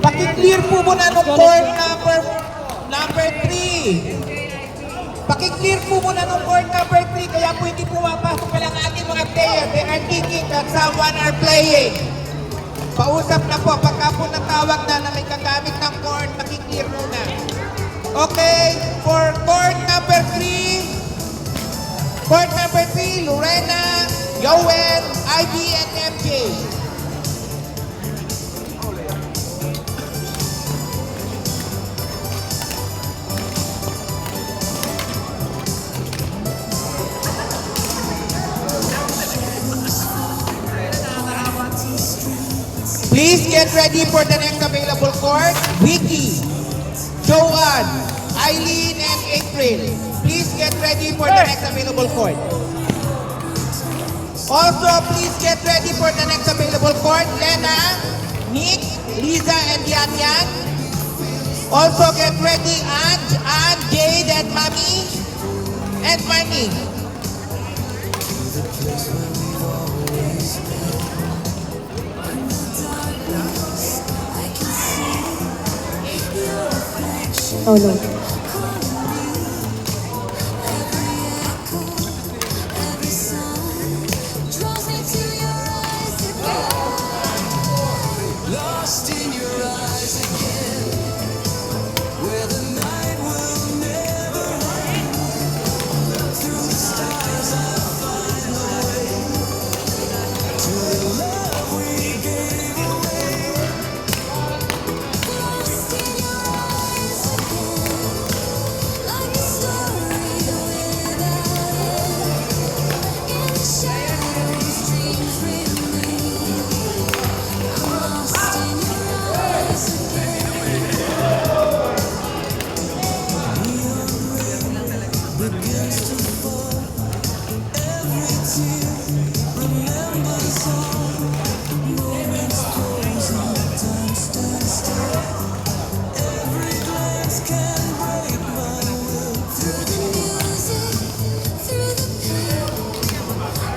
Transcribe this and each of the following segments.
Paki-clear po muna nung court number 3. Paki-clear po muna nung court number 3, kaya po hindi pumapasok pa lang ating mga player. They are thinking that someone are playing. Pausap na po, pagka po natawag na may gagamit ng court, paki-clear muna. Okay, for court number 3, Lorena, Yowen, Ivy, and MJ. Please get ready for the next available court. Vicky, Joanne, Eileen, and April. Please get ready for the next available court. Also, please get ready for the next available court. Lena, Nick, Lisa, and Yan Yan. Also get ready, Anne, Jade, and Mami, and Manny. Oh no. Lost in your eyes again, where the night will never end. Through the stars I find a way to the love we gave away. Lost in your eyes again, like a story without end. In the shadows, dreams remain. Lost in your eyes again. Neon red begins to fall. Every tear remembers all. Moments pause and time stands still. Every glance can break my will. Through the music, through the pain,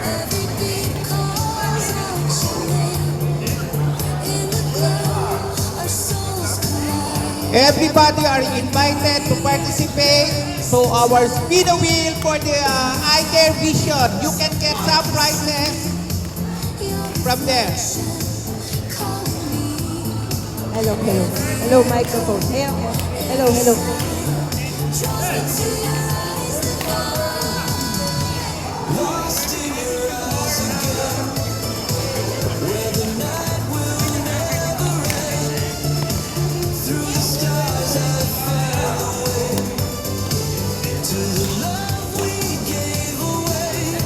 every beat calls out your name. In the glow, our souls collide. Everybody are invited to participate to our speedo wheel for the eye care vision. You can get some prizes from there. Hello, hello. Hello, microphone. Hello, hello. Lost in your eyes again, where the night will never end. Through the stars I find a way to the love we gave away.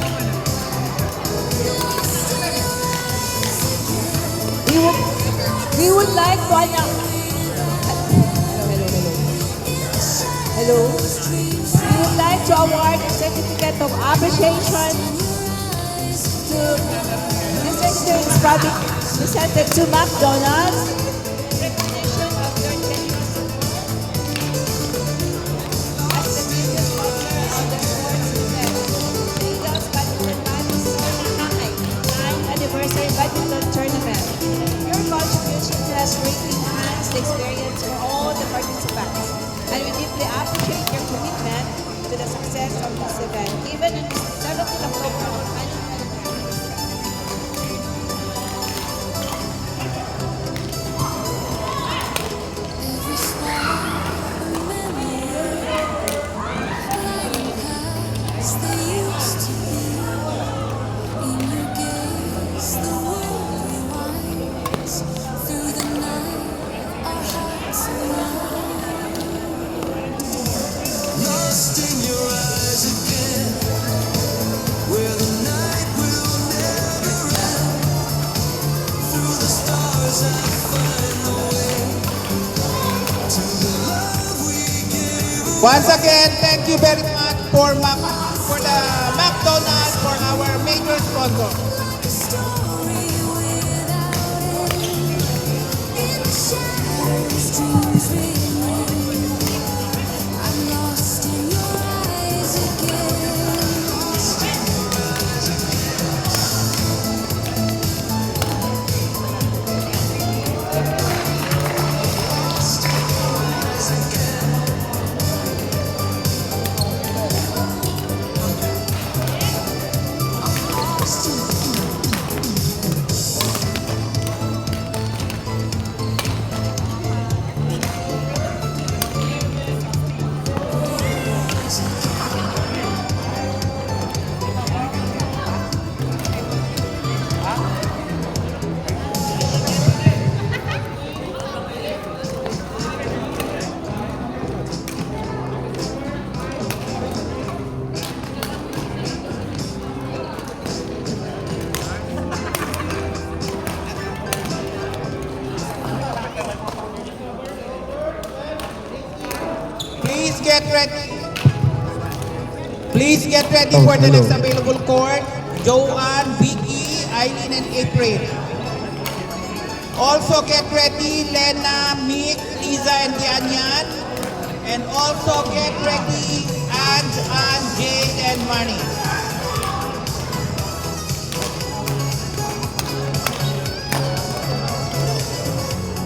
Lost in your eyes again. We would like to Hello. We would like to award a certificate of appreciation to this experience project presented to McDonald's. Recognition of your tenures as the biggest sponsor of the sports event, Angels Badminton Madison High 9th Anniversary Badminton Tournament. Your contribution has greatly enhanced the experience for all the participants, and we deeply appreciate your commitment to the success of this event, even on the 17th of October. Every smile, a memory, hiding past they used to be. In your gaze, the world rewinds. Through the night, our hearts align. Lost in your eyes again, where the night will never end. Through the stars I find the way to the love we gave. Once again, thank you very much for the McDonald's, for our major sponsor. Like a story without end. In the shadows, dreams remain. I'm lost in your eyes again. get ready. Please get ready for the next available court. Joanne, Vicky, Eileen, and April. Also get ready, Lena, Mick, Liza, and Yanyan. And also get ready, Ange, Jade, and Manny.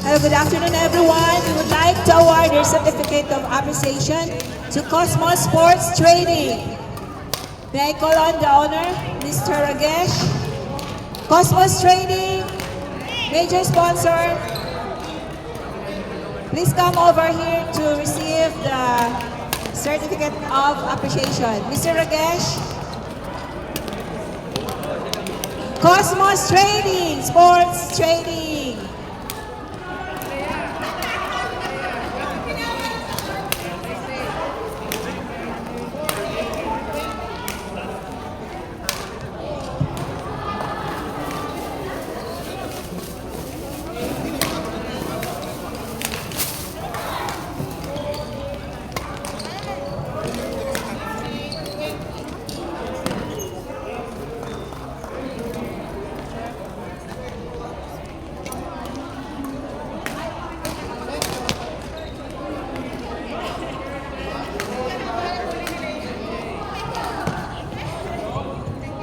Hello, good afternoon, everyone. We would like to award your certificate of appreciation to Cosmos Sports Trading. May I call on the owner, Mr. Ragesh? Cosmos Trading, major sponsor. Please come over here to receive the certificate of appreciation. Mr. Ragesh? Cosmos Trading, Sports Trading.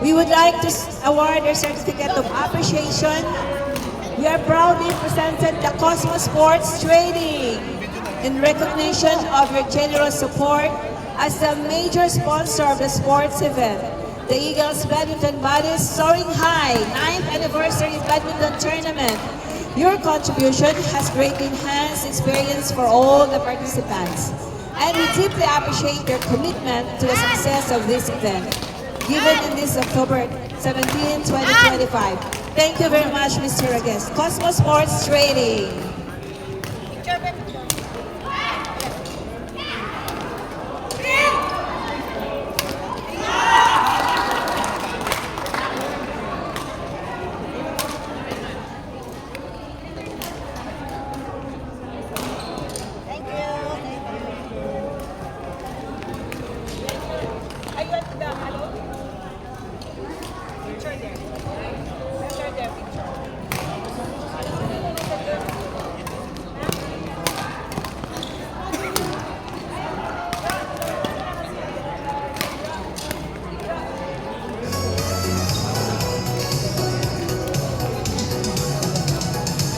We would like to award a certificate of appreciation. We are proudly presented the Cosmos Sports Trading in recognition of your generous support as the major sponsor of the sports event. The Eagles Badminton Buddies Soaring High 9th Anniversary Badminton Tournament. Your contribution has greatly enhanced experience for all the participants. And we deeply appreciate your commitment to the success of this event, given in this October 17, 2025. Thank you very much, Mr. Rages. Cosmos Sports Trading.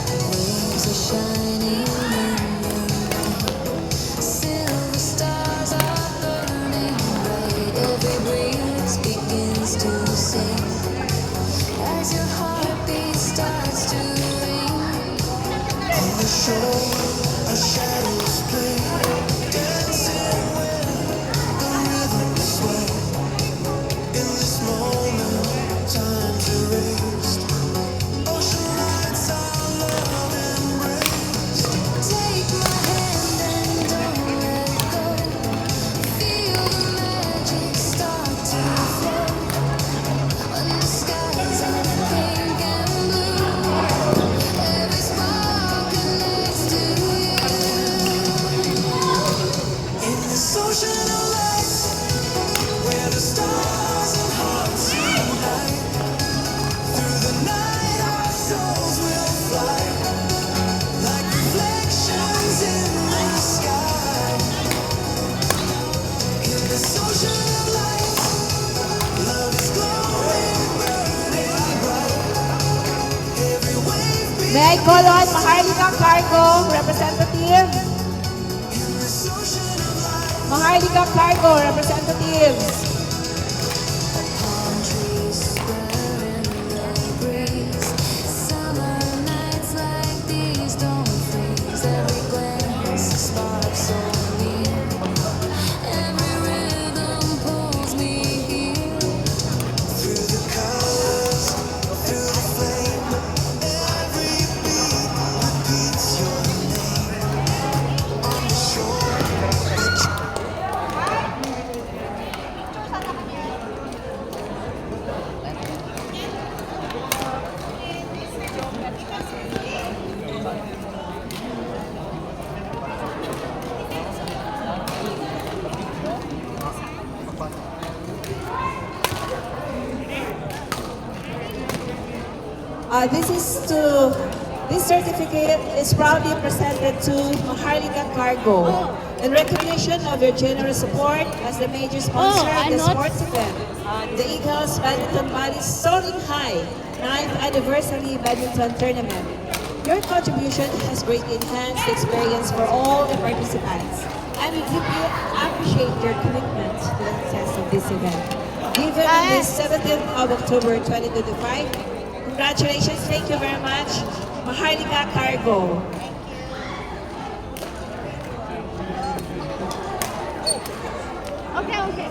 Waves are shining in the night. Silver stars are burning bright. Every breeze begins to sing as your heartbeat starts to ring. On the shore, our shadows play, dancing with the rhythm sway. In this moment, time's erased. Ocean lights our love embrace. Take my hand and don't let go. Feel the magic start to flow. Under skies of pink and blue, every spark connects to you. In this ocean of lights, where the stars and hearts unite. Through the night our souls will fly, like reflections in the sky. In this ocean of lights, love is glowing, burning bright. Every wave May I call on Maharlika Cargo representative? in this ocean of lights. Maharlika Cargo representatives. Palm trees spread in the breeze. Summer nights like these don't freeze. Every glance a spark so near. Every rhythm pulls me here. Through the colors, through the flame. Every beat repeats your name. On the shore, This certificate is proudly presented to Maharlika Cargo in recognition of your generous support as the major sponsor of the sports event, the Eagles Badminton Valley Soaring High 9th Anniversary Badminton Tournament. Your contribution has greatly enhanced the experience for all the participants, and we deeply appreciate your commitment to the success of this event. Given on this 17th of October 2025, congratulations, thank you very much, Maharlika Cargo. Okay, okay.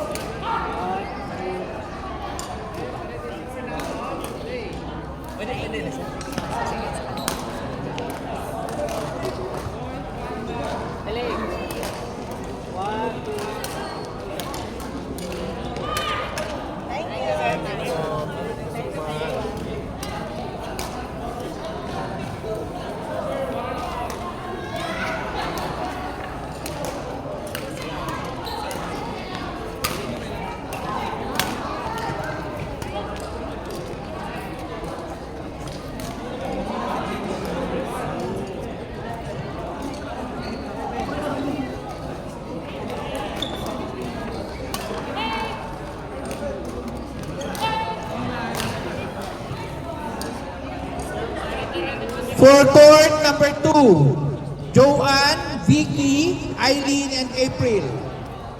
For court number 2, Joanne, Vicky, Eileen, and April.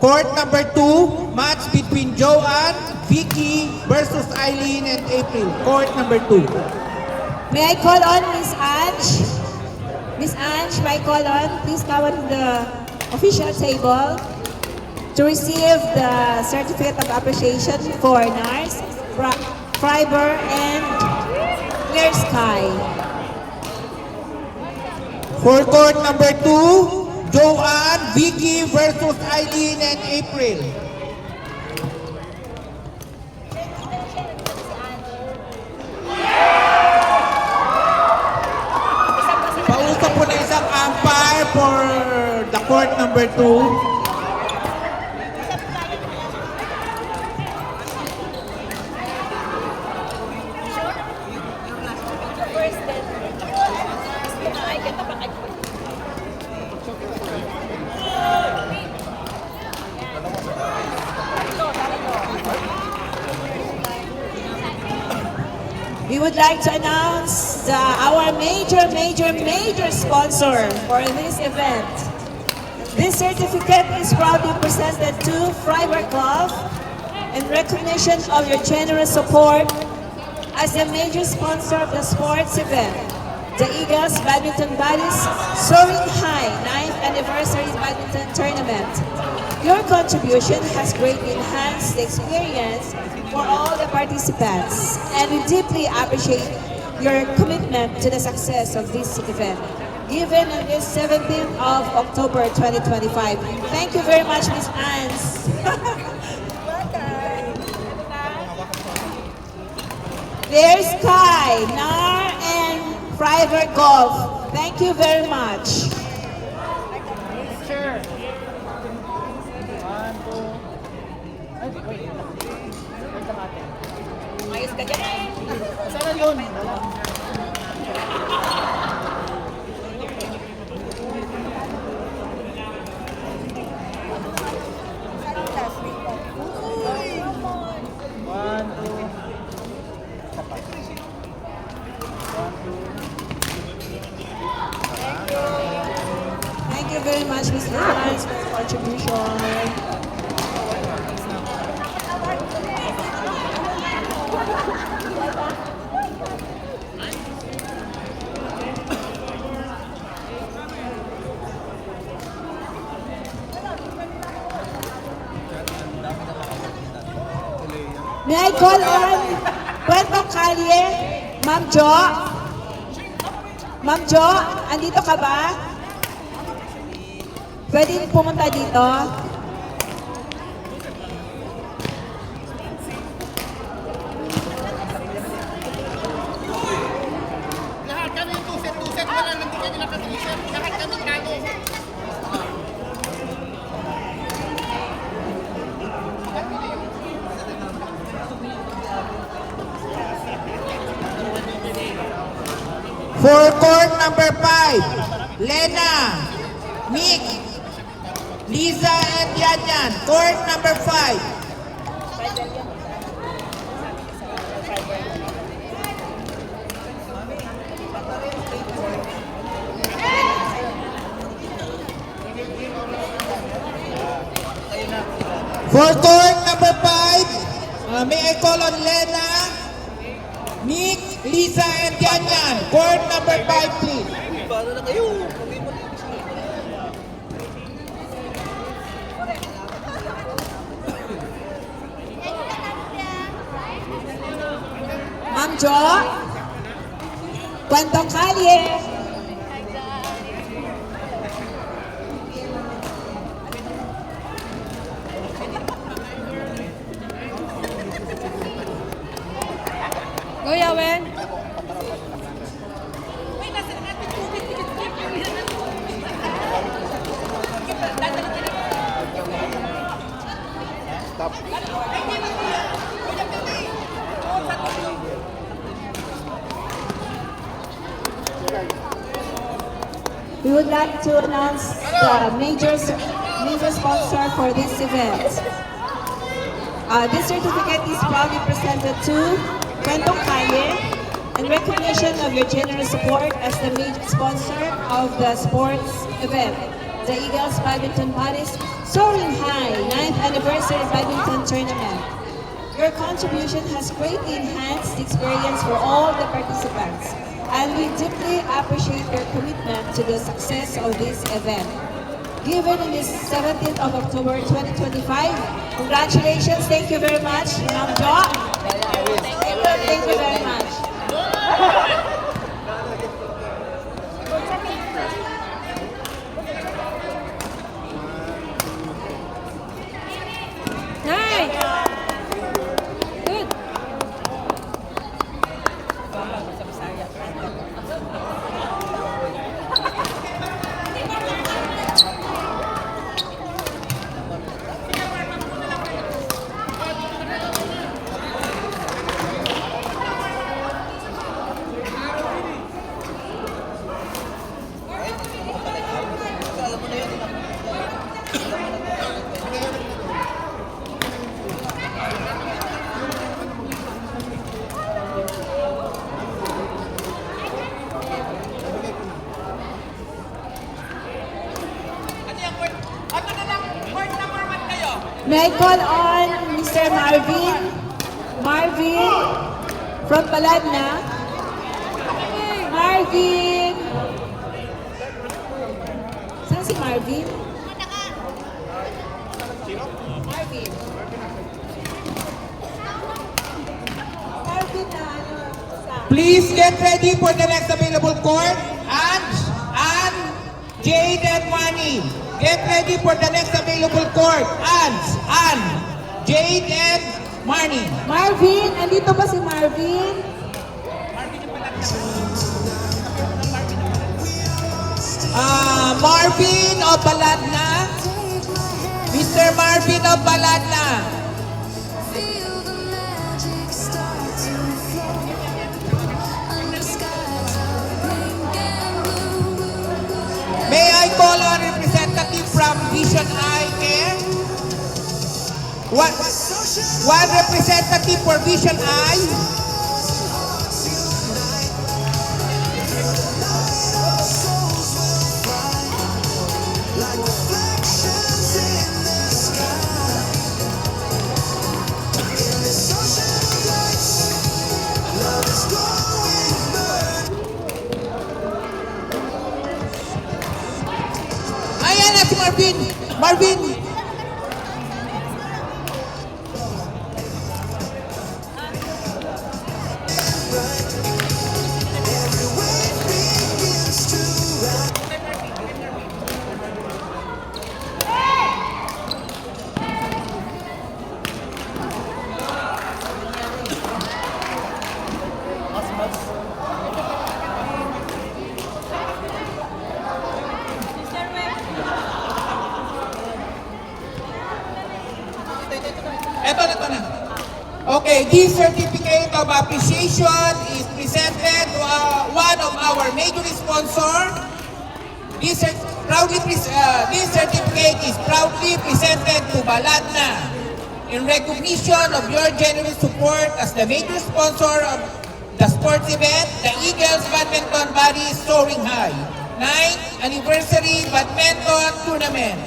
Court number 2, match between Joanne, Vicky versus Eileen and April. Court number 2. May I call on Miss Ange? Miss Ange, may I call on? Please come on the official table to receive the certificate of appreciation for NARS, Fiber, and Clear Sky. For court number 2, Joanne, Vicky versus Eileen and April. Pausap po na isang umpire for the court number 2. We would like to announce our major sponsor for this event. This certificate is proudly presented to Fiber Golf in recognition of your generous support as a major sponsor of the sports event, the Eagles Badminton Valley's Soaring High 9th Anniversary Badminton Tournament. Your contribution has greatly enhanced the experience for all the participants, and we deeply appreciate your commitment to the success of this event, given on this 17th of October 2025. Thank you very much, Ms. Ans. There's Sky, NAR, and Private Golf. Thank you very much. Sure. 1, 2. Ay, wait. Wait lang ate. Ayos ka dyan. Sana yun. One, two. Thank you very much, Ms. Lawrence, for your contribution. May I call on Puerto Calle, Ma'am Jo? Ma'am Jo, andito ka ba? Pwede pumunta dito? Lahat kami tuset-tuset, wala nang di kami nakatuset. Lahat kami tago. For court number 5, Lena, Nick, Liza, and Yanyan. Court number 5. For court number 5, may I call on Lena, Nick, Lisa, and Yanyan. Court number 5, please. Ma'am Jo, Kwentong Kalye. Kuya Wen. We would like to announce the major sponsor for this event. This certificate is proudly presented to Kwentong Kalye in recognition of your generous support as the major sponsor of the sports event, the Eagles Badminton Paris Soaring High 9th Anniversary Badminton Tournament. Your contribution has greatly enhanced the experience for all the participants, and we deeply appreciate your commitment to the success of this event. Given on this 17th of October 2025, congratulations, thank you very much, Ma'am Jo. Thank you very much. Nice. Good. May I call on Mr. Marvin? Marvin from Baladna. Marvin! Saan si Marvin? Marvin. Marvin na ano? Please get ready for the next available court. And Jade and Manny. Get ready for the next available court. And Jade and Manny. Marvin! Andito ba si Marvin? Marvin of Baladna. Mr. Marvin of Baladna. Feel the magic start to flow under skies of pink and blue. May I call on representative from Vision Eye Care? One representative for Vision Eye. Like reflections in the sky. In this ocean of lights, love is glowing, burning. Ayan na si Marvin. Marvin. Every wave begins to rise. Ito na. Okay, this certificate of appreciation is presented to one of our major sponsor. This certificate is proudly presented to Baladna in recognition of your generous support as the major sponsor of the sports event, the Eagles Badminton Body Soaring High 9th Anniversary Badminton Tournament.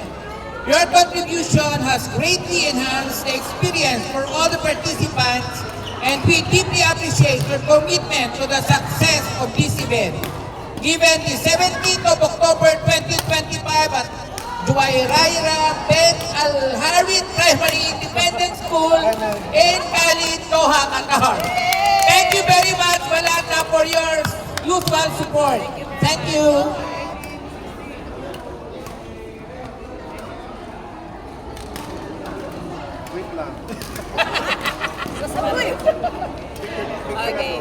Your contribution has greatly enhanced the experience for all the participants, and we deeply appreciate your commitment to the success of this event. Given the 17th of October 2025 at Juwairah bin Al-Harith Primary Independent School in Khalid, Doha, Qatar. Thank you very much, Baladna, for your usual support. Thank you. Okay.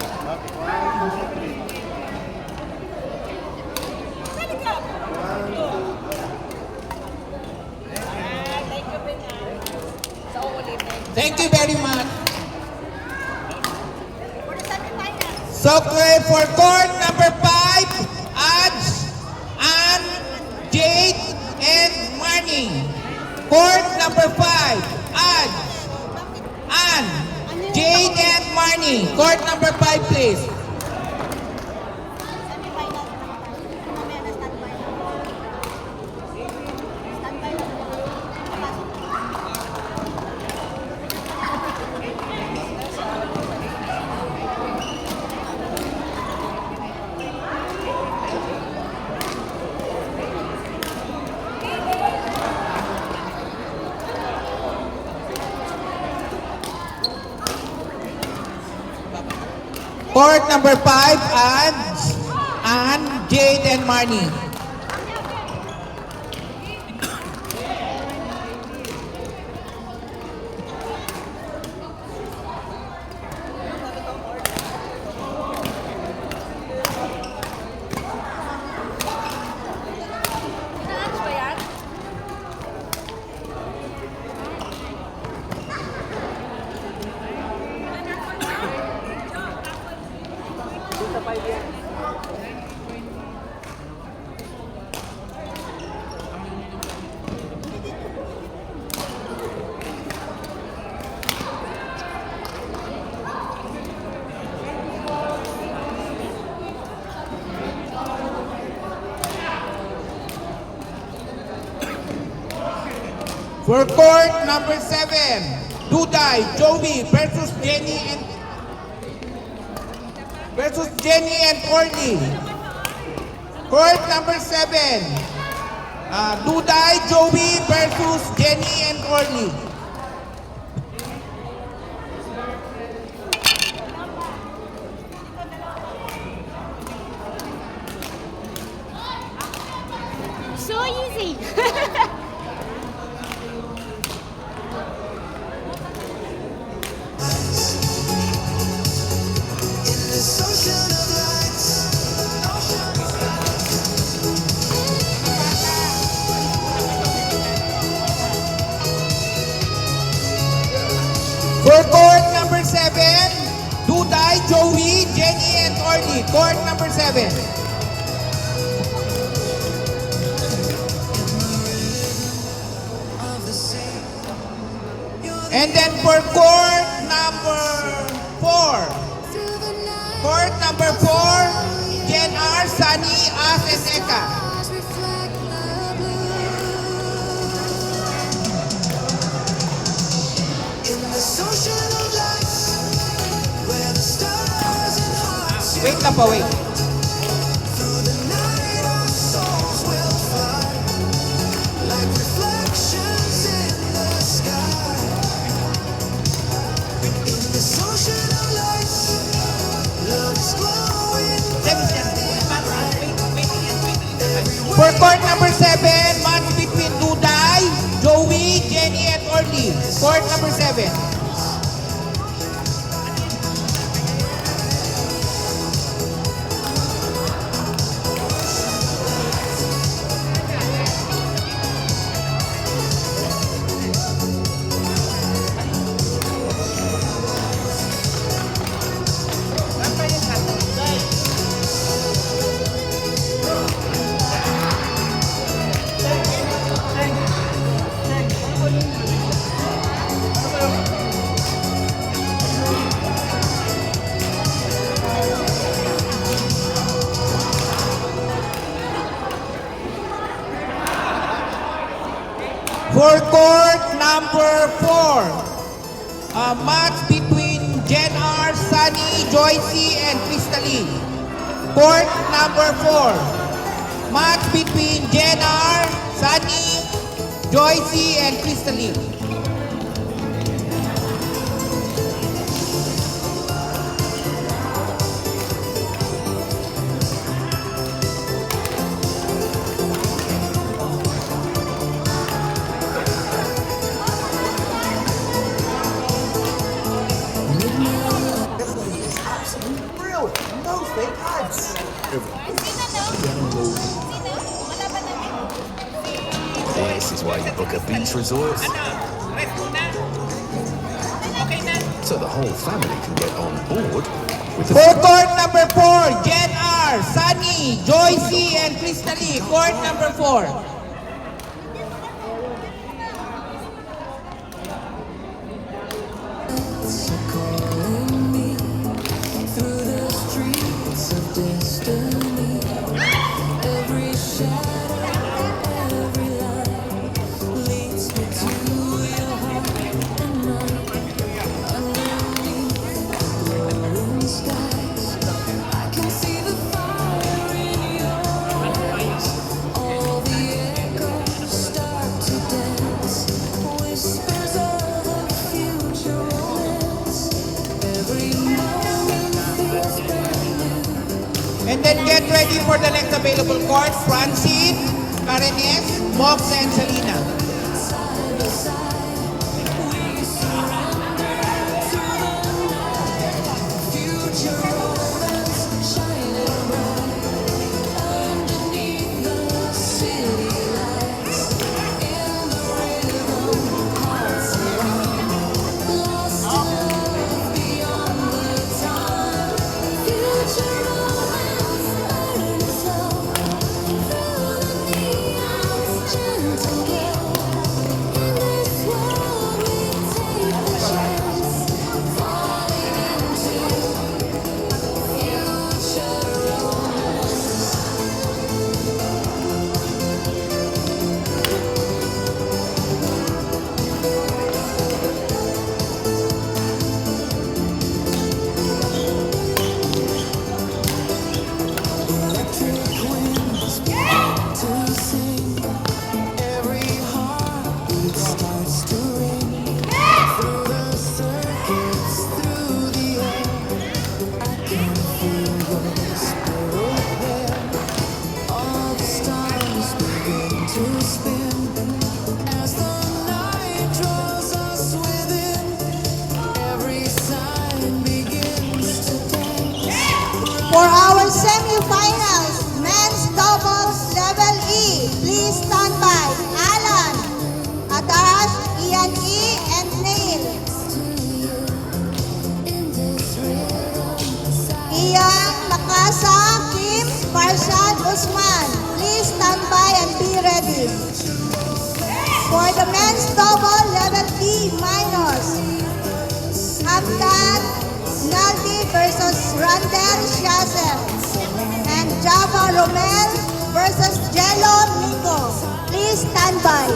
Thank you very much. So, for court number 5, Aj, Ann, Jade, and Marnie. Court number 5, Aj, Ann, Jade, and Marnie. Court number 5, please. Court number 5, Ann, Jade, and Marnie. For court number 7, Duday, Joey versus Jenny and Orly. Court number 7, Duday, Joey versus Jenny and Orly. So easy. In this ocean of lights, For court number 7, Duday, Joey, Jenny, and Orly. Court number 7. of the sea, And then for court number 4, through the night, court number 4, Jen R, Sunny, As, and Eka. stars reflect the blue. In this ocean of lights, where the stars and hearts Wait na pa, wait. through the night, our souls will fly like reflections in the sky. In this ocean of lights, love is glowing. For court number 7, match between Duday, Joey, Jenny, and Orly. Court number 7. For court number 4, a match between Jen R, Sunny, Joycey, and Crystal. Court number 4, match between Jen R, Sunny, Joycey, and Crystal. This is why you book a beach resort, Rest muna. Okay na. so the whole family can get on board with the For court number 4, Jen R, Sunny, Joycey, and Crystal. Court number 4. calling me through the streets of destiny. Every shadow, every light leads me to your heart and mind. Underneath glowing skies, I can see the fire in your eyes. All the echoes start to dance, whispers of a future romance. Every moment feels brand new. And then get ready for the next available court. Francine, Karenes, Mox, and Selena. Side by side, we surrender to the night. Future romance shining bright underneath the city lights. In the rhythm, hearts align, lost in love beyond the time. Future romance burning slow through the neon's gentle glow. In this world, we take the chance, falling into future romance. Electric winds to sing. Every heartbeat starts to ring. Through the circuits, through the air, I can feel your spirit there. All the stars begin to spin as the night draws us within. Every sign begins to dance. For our semifinals, men's doubles level E, please stand by. Alan, Atash, Ian E, and Neil. Ian, Lakasa, Kim, Farshad, Usman. Please stand by and be ready. For the men's double level B minors, Hamdan, Naldi versus Randel Shazel, and Java Romel versus Jello Nico. Please stand by.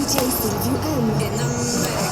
DJ Silvio M.